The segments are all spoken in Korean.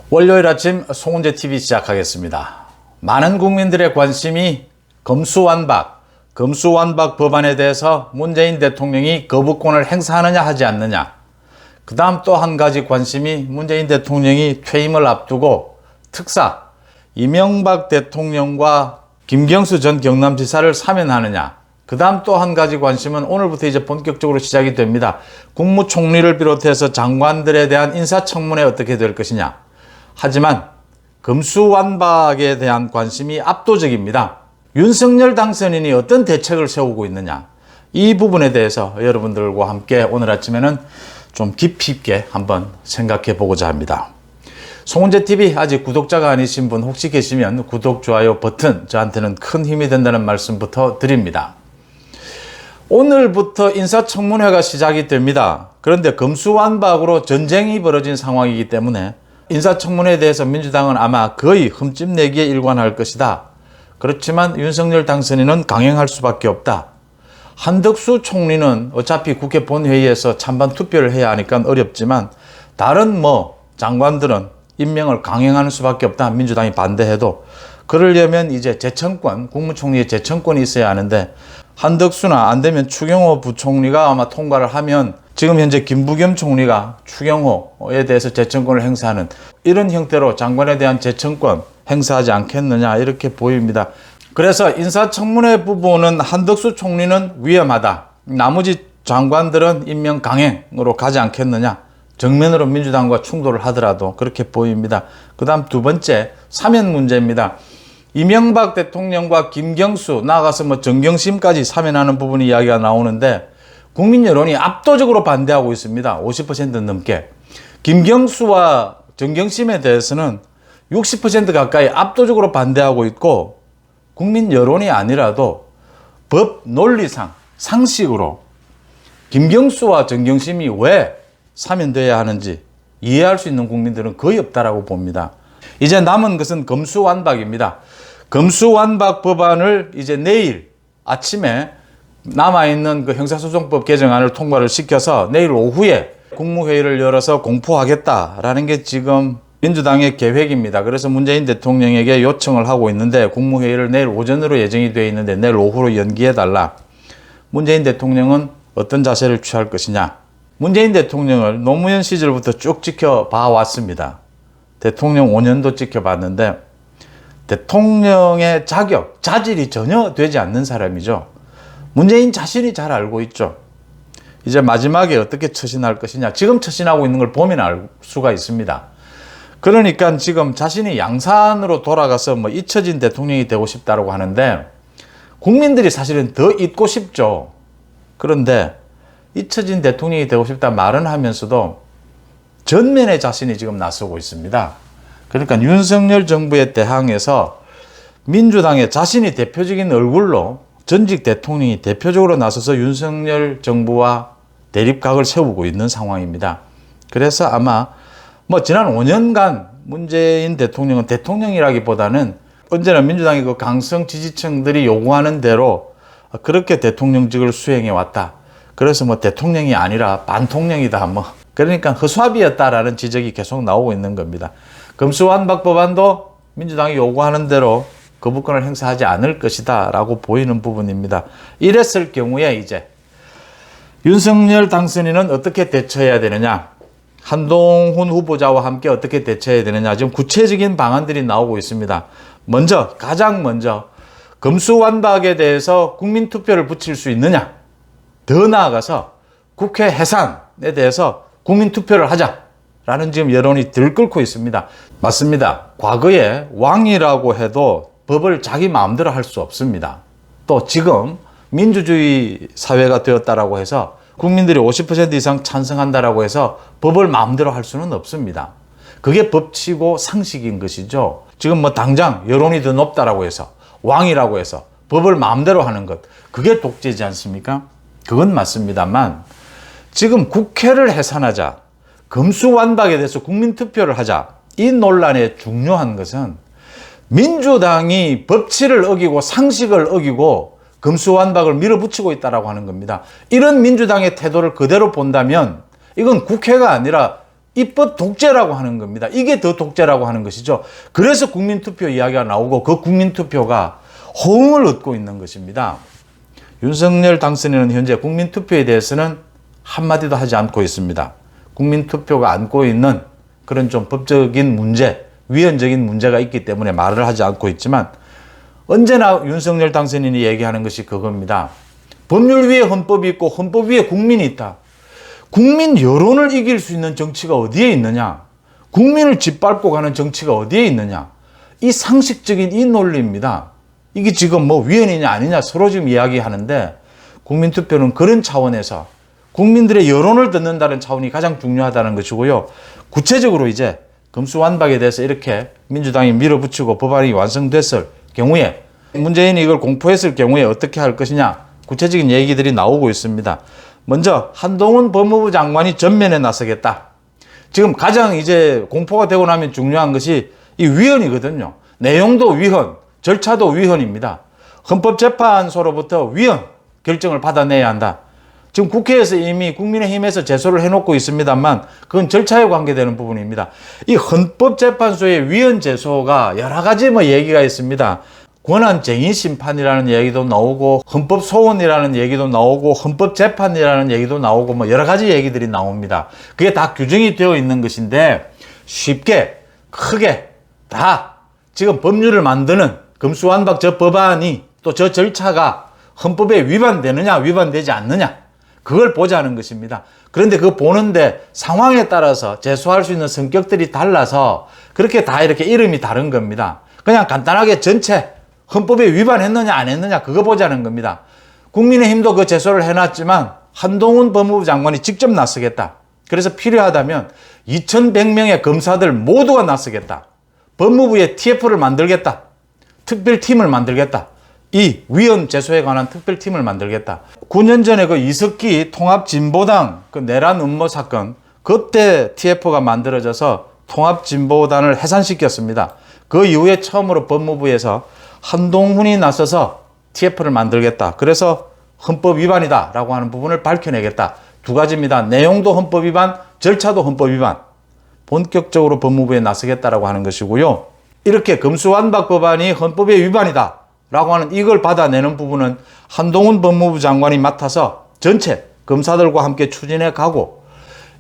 월요일 아침 송은재 TV 시작하겠습니다. 많은 국민들의 관심이 검수완박 법안에 대해서 문재인 대통령이 거부권을 행사하느냐 하지 않느냐. 그 다음 또 한 가지 관심이 문재인 대통령이 퇴임을 앞두고 특사 이명박 대통령과 김경수 전 경남지사를 사면하느냐. 그 다음 또 한 가지 관심은 오늘부터 이제 본격적으로 시작이 됩니다. 국무총리를 비롯해서 장관들에 대한 인사청문회 어떻게 될 것이냐. 하지만 검수완박에 대한 관심이 압도적입니다. 윤석열 당선인이 어떤 대책을 세우고 있느냐. 이 부분에 대해서 여러분들과 함께 오늘 아침에는 좀 깊이 있게 한번 생각해 보고자 합니다. 송은재TV 아직 구독자가 아니신 분 혹시 계시면 구독, 좋아요 버튼 저한테는 큰 힘이 된다는 말씀부터 드립니다. 오늘부터 인사청문회가 시작이 됩니다. 그런데 검수완박으로 전쟁이 벌어진 상황이기 때문에 인사청문회에 대해서 민주당은 아마 거의 흠집내기에 일관할 것이다. 그렇지만 윤석열 당선인은 강행할 수밖에 없다. 한덕수 총리는 어차피 국회 본회의에서 찬반 투표를 해야 하니까 어렵지만 다른 장관들은 임명을 강행하는 수밖에 없다. 민주당이 반대해도. 그러려면 이제 재청권, 국무총리의 재청권이 있어야 하는데 한덕수나 안 되면 추경호 부총리가 아마 통과를 하면 지금 현재 김부겸 총리가 추경호에 대해서 재청권을 행사하는 이런 형태로 장관에 대한 재청권 행사하지 않겠느냐 이렇게 보입니다. 그래서 인사청문회 부분은 한덕수 총리는 위험하다. 나머지 장관들은 임명 강행으로 가지 않겠느냐. 정면으로 민주당과 충돌을 하더라도 그렇게 보입니다. 그 다음 두 번째 사면 문제입니다. 이명박 대통령과 김경수 나아가서 정경심까지 사면하는 부분이 이야기가 나오는데 국민 여론이 압도적으로 반대하고 있습니다. 50% 넘게. 김경수와 정경심에 대해서는 60% 가까이 압도적으로 반대하고 있고 국민 여론이 아니라도 법 논리상 상식으로 김경수와 정경심이 왜 사면돼야 하는지 이해할 수 있는 국민들은 거의 없다라고 봅니다. 이제 남은 것은 검수완박입니다. 검수완박 법안을 이제 내일 아침에 남아있는 그 형사소송법 개정안을 통과를 시켜서 내일 오후에 국무회의를 열어서 공포하겠다라는 게 지금 민주당의 계획입니다. 그래서 문재인 대통령에게 요청을 하고 있는데 국무회의를 내일 오전으로 예정이 되어 있는데 내일 오후로 연기해달라. 문재인 대통령은 어떤 자세를 취할 것이냐. 문재인 대통령을 노무현 시절부터 쭉 지켜봐 왔습니다. 대통령 5년도 지켜봤는데 대통령의 자격, 자질이 전혀 되지 않는 사람이죠. 문재인 자신이 잘 알고 있죠. 이제 마지막에 어떻게 처신할 것이냐. 지금 처신하고 있는 걸 보면 알 수가 있습니다. 그러니까 지금 자신이 양산으로 돌아가서 잊혀진 대통령이 되고 싶다고 하는데 국민들이 사실은 더 잊고 싶죠. 그런데 잊혀진 대통령이 되고 싶다 말은 하면서도 전면에 자신이 지금 나서고 있습니다. 그러니까 윤석열 정부에 대항해서 민주당의 자신이 대표적인 얼굴로 전직 대통령이 대표적으로 나서서 윤석열 정부와 대립각을 세우고 있는 상황입니다. 그래서 아마 지난 5년간 문재인 대통령은 대통령이라기보다는 언제나 민주당의 그 강성 지지층들이 요구하는 대로 그렇게 대통령직을 수행해 왔다. 그래서 대통령이 아니라 반통령이다. 그러니까 허수아비였다라는 지적이 계속 나오고 있는 겁니다. 검수완박 법안도 민주당이 요구하는 대로 거부권을 행사하지 않을 것이다 라고 보이는 부분입니다. 이랬을 경우에 이제 윤석열 당선인은 어떻게 대처해야 되느냐, 한동훈 후보자와 함께 어떻게 대처해야 되느냐, 지금 구체적인 방안들이 나오고 있습니다. 가장 먼저 검수완박에 대해서 국민투표를 붙일 수 있느냐, 더 나아가서 국회 해산에 대해서 국민투표를 하자라는 지금 여론이 들끓고 있습니다. 맞습니다. 과거에 왕이라고 해도 법을 자기 마음대로 할 수 없습니다. 또 지금 민주주의 사회가 되었다라고 해서 국민들이 50% 이상 찬성한다라고 해서 법을 마음대로 할 수는 없습니다. 그게 법치고 상식인 것이죠. 지금 당장 여론이 더 높다라고 해서 왕이라고 해서 법을 마음대로 하는 것, 그게 독재지 않습니까? 그건 맞습니다만 지금 국회를 해산하자, 검수완박에 대해서 국민투표를 하자, 이 논란의 중요한 것은 민주당이 법치를 어기고 상식을 어기고 검수완박을 밀어붙이고 있다라고 하는 겁니다. 이런 민주당의 태도를 그대로 본다면 이건 국회가 아니라 입법 독재라고 하는 겁니다. 이게 더 독재라고 하는 것이죠. 그래서 국민투표 이야기가 나오고 그 국민투표가 호응을 얻고 있는 것입니다. 윤석열 당선인은 현재 국민투표에 대해서는 한마디도 하지 않고 있습니다. 국민투표가 안고 있는 그런 좀 법적인 문제, 위헌적인 문제가 있기 때문에 말을 하지 않고 있지만 언제나 윤석열 당선인이 얘기하는 것이 그겁니다. 법률 위에 헌법이 있고 헌법 위에 국민이 있다. 국민 여론을 이길 수 있는 정치가 어디에 있느냐? 국민을 짓밟고 가는 정치가 어디에 있느냐? 이 상식적인 이 논리입니다. 이게 지금 뭐 위헌이냐 아니냐 서로 지금 이야기하는데 국민투표는 그런 차원에서 국민들의 여론을 듣는다는 차원이 가장 중요하다는 것이고요. 구체적으로 이제 검수완박에 대해서 이렇게 민주당이 밀어붙이고 법안이 완성됐을 경우에 문재인이 이걸 공포했을 경우에 어떻게 할 것이냐 구체적인 얘기들이 나오고 있습니다. 먼저 한동훈 법무부 장관이 전면에 나서겠다. 지금 가장 이제 공포가 되고 나면 중요한 것이 이 위헌이거든요. 내용도 위헌, 절차도 위헌입니다. 헌법재판소로부터 위헌 결정을 받아내야 한다. 지금 국회에서 이미 국민의힘에서 제소를 해놓고 있습니다만 그건 절차에 관계되는 부분입니다. 이 헌법재판소의 위헌 제소가 여러 가지 얘기가 있습니다. 권한쟁의 심판이라는 얘기도 나오고 헌법소원이라는 얘기도 나오고 헌법재판이라는 얘기도 나오고 여러 가지 얘기들이 나옵니다. 그게 다 규정이 되어 있는 것인데 쉽게 크게 다 지금 법률을 만드는 검수완박 저 법안이 또 저 절차가 헌법에 위반되느냐 위반되지 않느냐 그걸 보자는 것입니다. 그런데 그거 보는데 상황에 따라서 제소할 수 있는 성격들이 달라서 그렇게 다 이렇게 이름이 다른 겁니다. 그냥 간단하게 전체 헌법에 위반했느냐 안 했느냐 그거 보자는 겁니다. 국민의힘도 그 제소를 해놨지만 한동훈 법무부 장관이 직접 나서겠다. 그래서 필요하다면 2100명의 검사들 모두가 나서겠다. 법무부에 TF를 만들겠다. 특별팀을 만들겠다. 이 위헌 제소에 관한 특별팀을 만들겠다. 9년 전에 그 이석기 통합진보당 그 내란 음모 사건 그때 TF가 만들어져서 통합진보단을 해산시켰습니다. 그 이후에 처음으로 법무부에서 한동훈이 나서서 TF를 만들겠다. 그래서 헌법 위반이다 라고 하는 부분을 밝혀내겠다. 두 가지입니다. 내용도 헌법 위반, 절차도 헌법 위반. 본격적으로 법무부에 나서겠다라고 하는 것이고요. 이렇게 검수완박 법안이 헌법의 위반이다 라고 하는 이걸 받아내는 부분은 한동훈 법무부 장관이 맡아서 전체 검사들과 함께 추진해 가고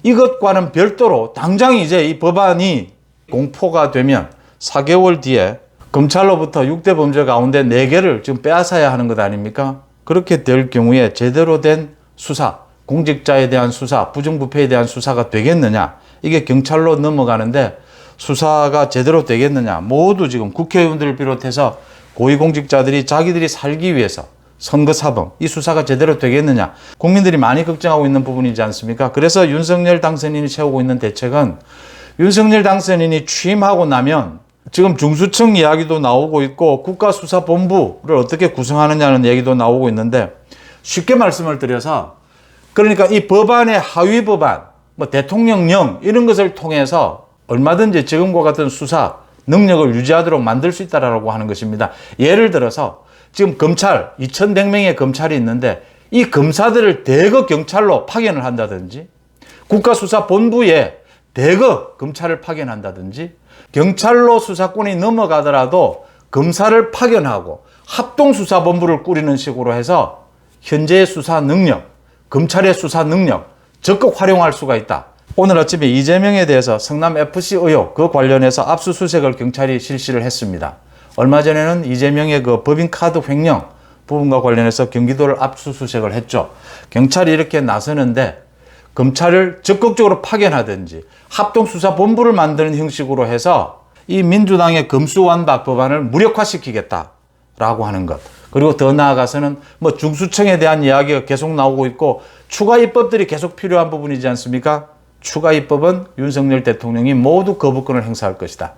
이것과는 별도로 당장 이제 이 법안이 공포가 되면 4개월 뒤에 검찰로부터 6대 범죄 가운데 4개를 지금 빼앗아야 하는 것 아닙니까? 그렇게 될 경우에 제대로 된 수사, 공직자에 대한 수사, 부정부패에 대한 수사가 되겠느냐? 이게 경찰로 넘어가는데 수사가 제대로 되겠느냐? 모두 지금 국회의원들을 비롯해서 고위공직자들이 자기들이 살기 위해서 선거사범, 이 수사가 제대로 되겠느냐? 국민들이 많이 걱정하고 있는 부분이지 않습니까? 그래서 윤석열 당선인이 세우고 있는 대책은 윤석열 당선인이 취임하고 나면 지금 중수청 이야기도 나오고 있고 국가수사본부를 어떻게 구성하느냐는 얘기도 나오고 있는데 쉽게 말씀을 드려서 그러니까 이 법안의 하위 법안, 대통령령 이런 것을 통해서 얼마든지 지금과 같은 수사 능력을 유지하도록 만들 수 있다라고 하는 것입니다. 예를 들어서 지금 검찰 2100명의 검찰이 있는데 이 검사들을 대거 경찰로 파견을 한다든지 국가수사본부에 대거 검찰을 파견한다든지 경찰로 수사권이 넘어가더라도 검사를 파견하고 합동수사본부를 꾸리는 식으로 해서 현재의 수사 능력, 검찰의 수사 능력 적극 활용할 수가 있다. 오늘 아침에 이재명에 대해서 성남FC 의혹 그 관련해서 압수수색을 경찰이 실시를 했습니다. 얼마 전에는 이재명의 그 법인카드 횡령 부분과 관련해서 경기도를 압수수색을 했죠. 경찰이 이렇게 나서는데 검찰을 적극적으로 파견하든지 합동수사본부를 만드는 형식으로 해서 이 민주당의 검수완박 법안을 무력화시키겠다라고 하는 것. 그리고 더 나아가서는 중수청에 대한 이야기가 계속 나오고 있고 추가 입법들이 계속 필요한 부분이지 않습니까? 추가 입법은 윤석열 대통령이 모두 거부권을 행사할 것이다.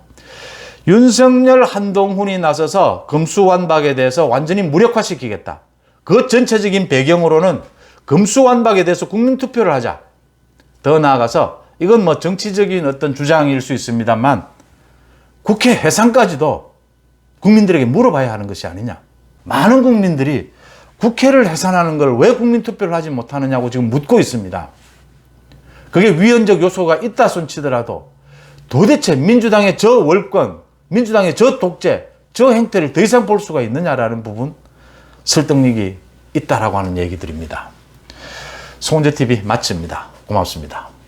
윤석열 한동훈이 나서서 검수완박에 대해서 완전히 무력화시키겠다. 그 전체적인 배경으로는 검수완박에 대해서 국민투표를 하자. 더 나아가서 이건 정치적인 어떤 주장일 수 있습니다만 국회 해산까지도 국민들에게 물어봐야 하는 것이 아니냐. 많은 국민들이 국회를 해산하는 걸 왜 국민투표를 하지 못하느냐고 지금 묻고 있습니다. 그게 위헌적 요소가 있다 손치더라도 도대체 민주당의 저 월권, 민주당의 저 독재, 저 행태를 더 이상 볼 수가 있느냐라는 부분, 설득력이 있다라고 하는 얘기들입니다. 송은재TV 마칩니다. 고맙습니다.